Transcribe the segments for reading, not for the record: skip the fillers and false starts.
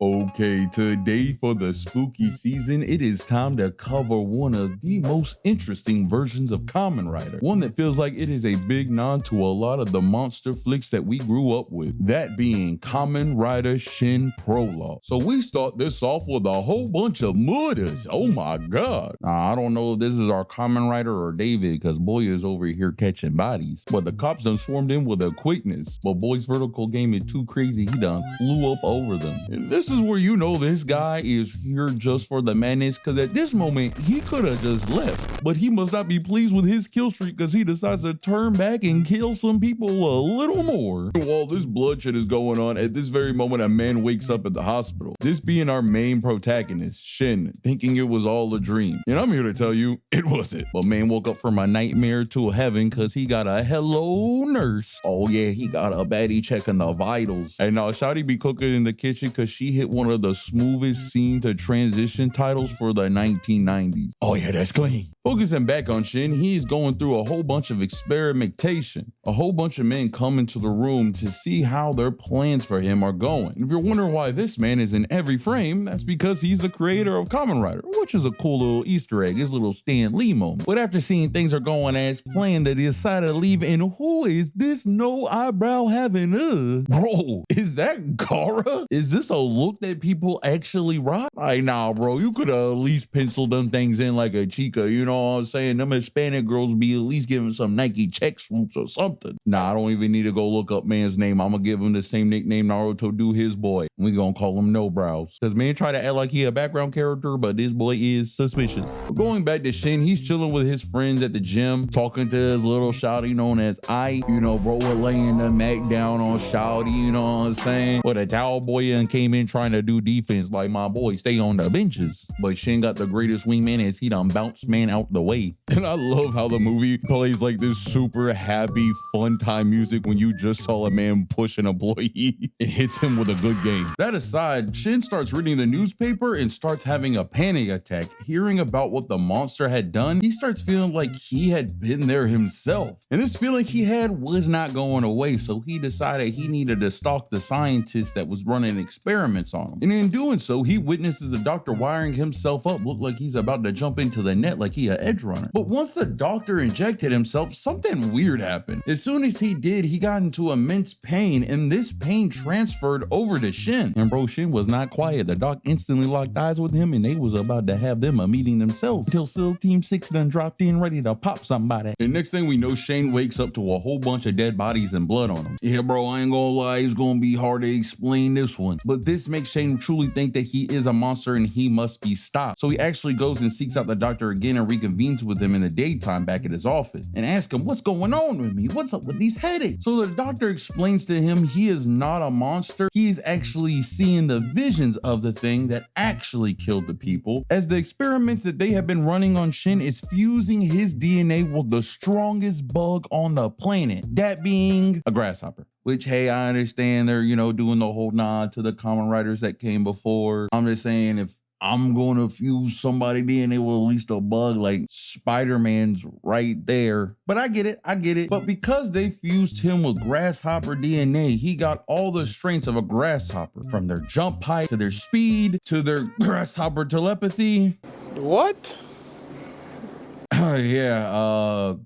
Okay, today for the spooky season, it is time to cover one of the most interesting versions of Kamen Rider. One that feels like it is a big nod to a lot of the monster flicks that we grew up with. That being Kamen Rider Shin Prologue. So we start this off with a whole bunch of murders. Oh my god. Now, I don't know if this is our Kamen Rider or David, because boy is over here catching bodies. But the cops done swarmed in with a quickness. But boy's vertical game is too crazy, he done flew up over them. And this is where you know this guy is here just for the madness, because at this moment he could have just left, but he must not be pleased with his kill streak because he decides to turn back and kill some people a little more. While this bloodshed is going on, at this very moment a man wakes up at the hospital, this being our main protagonist Shin, thinking it was all a dream. And I'm here to tell you it wasn't. But man woke up from a nightmare to heaven because he got a hello nurse. Oh yeah, he got a baddie checking the vitals. And now Shawty be cooking in the kitchen because she hit one of the smoothest scene to transition titles for the 1990s. Oh yeah, that's clean. Focusing back on Shin, he's going through a whole bunch of experimentation. A whole bunch of men come into the room to see how their plans for him are going. And if you're wondering why this man is in every frame, that's because he's the creator of Kamen Rider, which is a cool little Easter egg, his little Stan Lee moment. But after seeing things are going as planned, they decided to leave, and who is this no eyebrow having? Bro, is that Gara? Is this a look that people actually rock? Like, nah, bro, you could have at least penciled them things in like a chica, you know what I'm saying? Them Hispanic girls be at least giving some Nike check swoops or something. Nah, I don't even need to go look up man's name. I'm gonna give him the same nickname Naruto do his boy. We gonna call him No Brows. Cause man try to act like he a background character, but this boy is suspicious. But going back to Shin, he's chilling with his friends at the gym, talking to his little shawty known as I. You know, bro, we're laying the Mac down on shawty, you know what I'm saying? But a towel boy and came in trying to do defense like my boy, stay on the benches. But Shin got the greatest wingman as he done bounced man out the way. And I love how the movie plays like this super happy, fun time music when you just saw a man push an employee. It hits him with a good game. That aside, Shin starts reading the newspaper and starts having a panic attack. Hearing about what the monster had done, he starts feeling like he had been there himself. And this feeling he had was not going away, so he decided he needed to stalk the scientist that was running experiments on him. And in doing so, he witnesses the doctor wiring himself up, look like he's about to jump into the net like he an edge runner. But once the doctor injected himself, something weird happened. As soon as he did, he got into immense pain, and this pain transferred over to Shin. And bro, Shin was not quiet. The doc instantly locked eyes with him, and they was about to have them a meeting themselves until SEAL Team 6 done dropped in ready to pop somebody. And next thing we know, Shane wakes up to a whole bunch of dead bodies and blood on him. Yeah, bro, I ain't gonna lie, it's gonna be hard to explain this one. But this makes Shane truly think that he is a monster and he must be stopped. So he actually goes and seeks out the doctor again and reconvenes with him in the daytime back at his office and asks him, what's going on with me? What's up with these headaches? So the doctor explains to him he is not a monster. He is actually seeing the visions of the thing that actually killed the people, as the experiments that they have been running on Shin is fusing his DNA with the strongest bug on the planet, that being a grasshopper. Which, hey, I understand they're, you know, doing the whole nod to the Kamen Riders that came before. I'm just saying, if I'm going to fuse somebody DNA with at least a bug, like Spider-Man's right there. But I get it. But because they fused him with grasshopper DNA, he got all the strengths of a grasshopper, from their jump height to their speed to their grasshopper telepathy. What?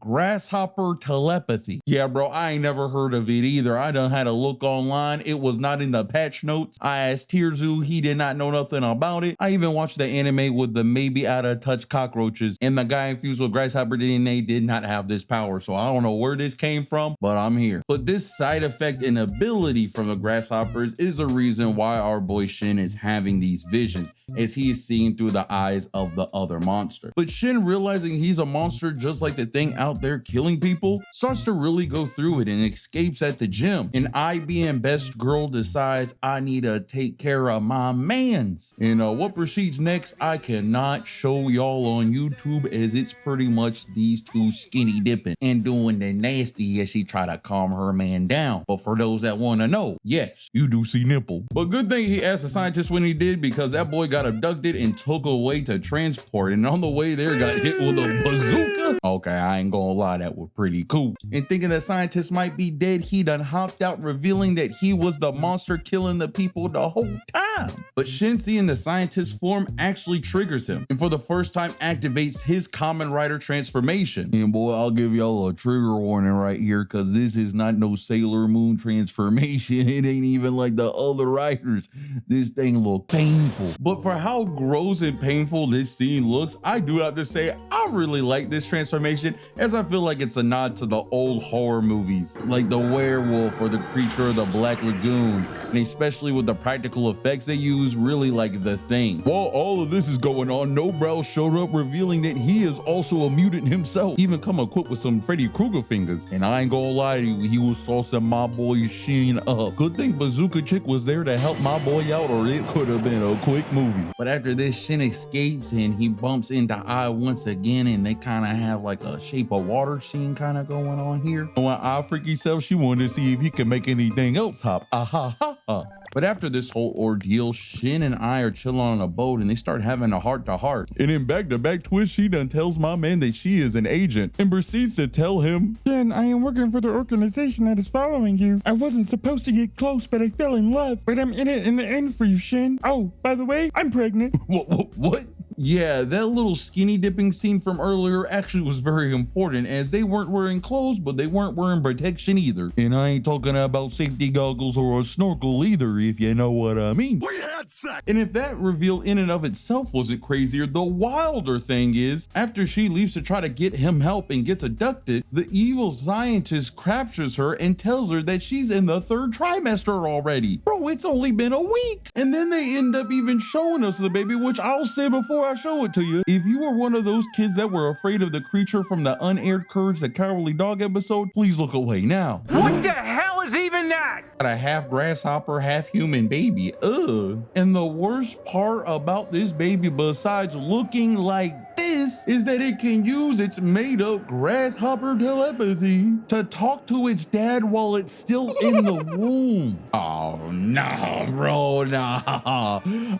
Grasshopper telepathy. Yeah, bro, I ain't never heard of it either. I done had a look online. It was not in the patch notes. I asked Tirzu, he did not know nothing about it. I even watched the anime with the maybe out of touch cockroaches, and the guy infused with grasshopper DNA did not have this power. So I don't know where this came from, but I'm here. But this side effect and ability from the grasshoppers is the reason why our boy Shin is having these visions, as he is seeing through the eyes of the other monster. But Shin, realizing he's a monster just like the thing out there killing people, starts to really go through it and escapes at the gym. And I, being best girl, decides I need to take care of my mans. And what proceeds next, I cannot show y'all on YouTube, as it's pretty much these two skinny dipping and doing the nasty as she try to calm her man down. But for those that want to know, yes, you do see nipple. But good thing he asked the scientist when he did, because that boy got abducted and took away to transport, and on the way there got hit with a bazooka? Okay, I ain't gonna lie, that was pretty cool. And thinking the scientist might be dead, he done hopped out, revealing that he was the monster killing the people the whole time. But Shin seeing the scientist form actually triggers him, and for the first time activates his Kamen Rider transformation. And boy, I'll give y'all a trigger warning right here, cause this is not no Sailor Moon transformation. It ain't even like the other riders. This thing look painful. But for how gross and painful this scene looks, I do have to say I really like this transformation, as I feel like it's a nod to the old horror movies, like the werewolf or the creature of the Black Lagoon, and especially with the practical effects they use, really like The Thing. While all of this is going on, Nobrow showed up, revealing that he is also a mutant himself, even come equipped with some Freddy Krueger fingers. And I ain't gonna lie to you, he was saucing my boy Shin up. Good thing Bazooka Chick was there to help my boy out, or it could have been a quick movie. But after this, Shin escapes and he bumps into Ai once again, and they kind of have like a Shape of Water scene kind of going on here. When Ai freaky self, she wanted to see if he could make anything else hop. Ah ha ha ha. But after this whole ordeal, Shin and I are chilling on a boat and they start having a heart-to-heart. And in back-to-back twist, she done tells my man that she is an agent and proceeds to tell him, Shin, I am working for the organization that is following you. I wasn't supposed to get close, but I fell in love. But I'm in it in the end for you, Shin. Oh, by the way, I'm pregnant. What? Yeah, that little skinny dipping scene from earlier actually was very important, as they weren't wearing clothes, but they weren't wearing protection either. And I ain't talking about safety goggles or a snorkel either, if you know what I mean. We had sex! And if that reveal in and of itself wasn't crazier, the wilder thing is, after she leaves to try to get him help and gets abducted, the evil scientist captures her and tells her that she's in the 3rd trimester already. Bro, it's only been a week. And then they end up even showing us the baby, which I'll say before I show it to you. If you were one of those kids that were afraid of the creature from the unaired Courage the Cowardly Dog episode, please look away now. What the hell is even that? Got a half grasshopper, half human baby. Ugh. And the worst part about this baby, besides looking like this, is that it can use its made-up grasshopper telepathy to talk to its dad while it's still in the womb. Oh, nah, bro, nah.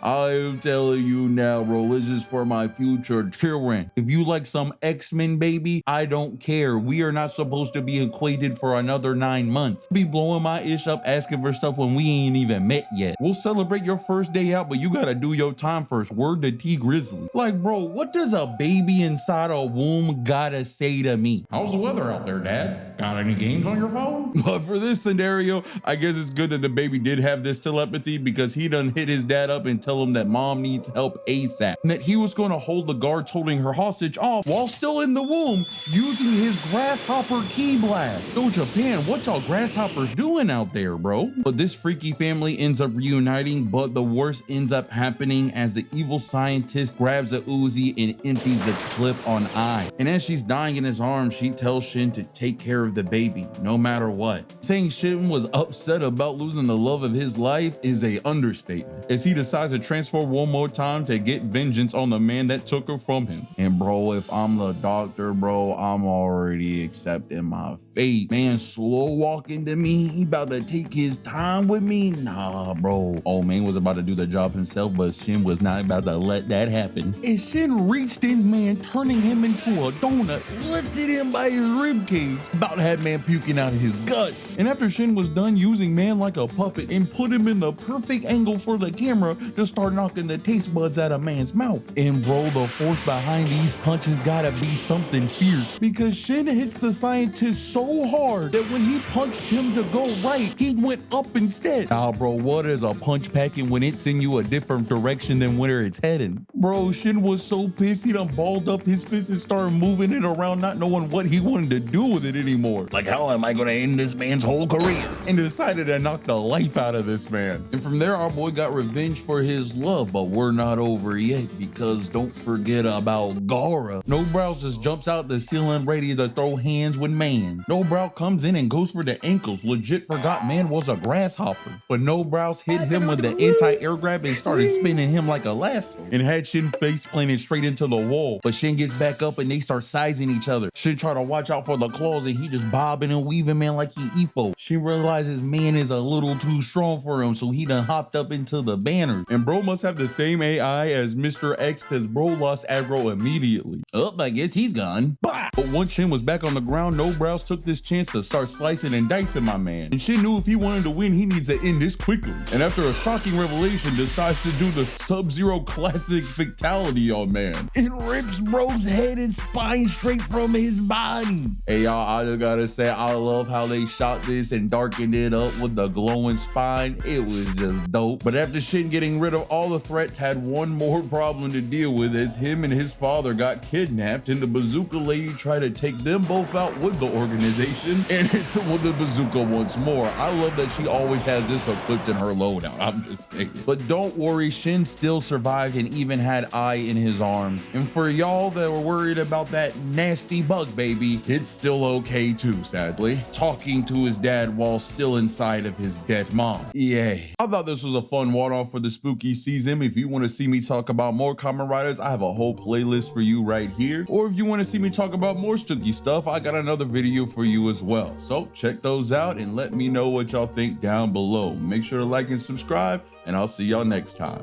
I am telling you now, bro, this is for my future children. If you like some X-Men, baby, I don't care. We are not supposed to be acquainted for another 9 months. Be blowing my ish up asking for stuff when we ain't even met yet. We'll celebrate your first day out, but you gotta do your time first. Word to T Grizzly. Like, bro, what does a baby inside a womb gotta say to me? How's the weather out there, Dad? Got any games on your phone? But for this scenario, I guess it's good that the baby did have this telepathy, because he done hit his dad up and tell him that mom needs help ASAP, and that he was going to hold the guards holding her hostage off while still in the womb using his grasshopper key blast. So Japan, what y'all grasshoppers doing out there, bro? But this freaky family ends up reuniting, but the worst ends up happening as the evil scientist grabs a Uzi and empties the clip on Ai. And as she's dying in his arms, she tells Shin to take care of the baby, no matter what. Saying Shin was upset about losing the love of his life is a understatement, as he decides to transform one more time to get vengeance on the man that took her from him. And bro, if I'm the doctor, bro, I'm already accepting my fate. Man, slow walking to me, he about to take his time with me? Nah, bro. Old man was about to do the job himself, but Shin was not about to let that happen. And Shin reached in, man, turning him into a donut, lifted him by his rib cage, about to have man puking out his guts. And after Shin was done using man like a puppet and put him in the perfect angle for the camera to start knocking the taste buds out of man's mouth. And bro, the force behind these punches gotta be something fierce, because Shin hits the scientist so hard that when he punched him to go right, he went up instead. Nah, bro, what is a punch packing when it's in you a different direction than where it's heading? Bro, Shin was so pissed he done balled up his fist and started moving it around, not knowing what he wanted to do with it anymore. Like, how am I gonna end this man's whole career? And decided to knock the life out of this man. And from there, our boy got revenge for his love, but we're not over yet, because don't forget about Gara. Nobrow just jumps out the ceiling ready to throw hands with man. Nobrow comes in and goes for the ankles, legit forgot man was a grasshopper. But Nobrow's hit him with the anti-air grab and started spinning him like a lasso, and had Shin face planted straight into the wall. wall. But Shin gets back up and they start sizing each other. Shin try to watch out for the claws and he just bobbing and weaving, man, like he Ippo. Shin realizes man is a little too strong for him, so he done hopped up into the banner. And bro must have the same AI as Mr. X because bro lost aggro immediately. I guess he's gone. Bah! But once Shin was back on the ground, No Brows took this chance to start slicing and dicing my man. And Shin knew if he wanted to win, he needs to end this quickly. And after a shocking revelation, decides to do the Sub-Zero classic fatality on man. It rips bro's head and spine straight from his body. Hey y'all, I just gotta say, I love how they shot this and darkened it up with the glowing spine. It was just dope. But after Shin getting rid of all the threats, had one more problem to deal with as him and his father got kidnapped and the bazooka lady tried to take them both out with the organization, and it's with the bazooka once more. I love that she always has this equipped in her loadout, I'm just saying. But don't worry, Shin still survived and even had Ai in his arms. And for y'all that were worried about that nasty bug baby, it's still okay too, sadly. Talking to his dad while still inside of his dead mom. Yay. I thought this was a fun one-off for the spooky season. If you want to see me talk about more Kamen Riders, I have a whole playlist for you right here. Or if you want to see me talk about more spooky stuff, I got another video for you as well. So check those out and let me know what y'all think down below. Make sure to like and subscribe, and I'll see y'all next time.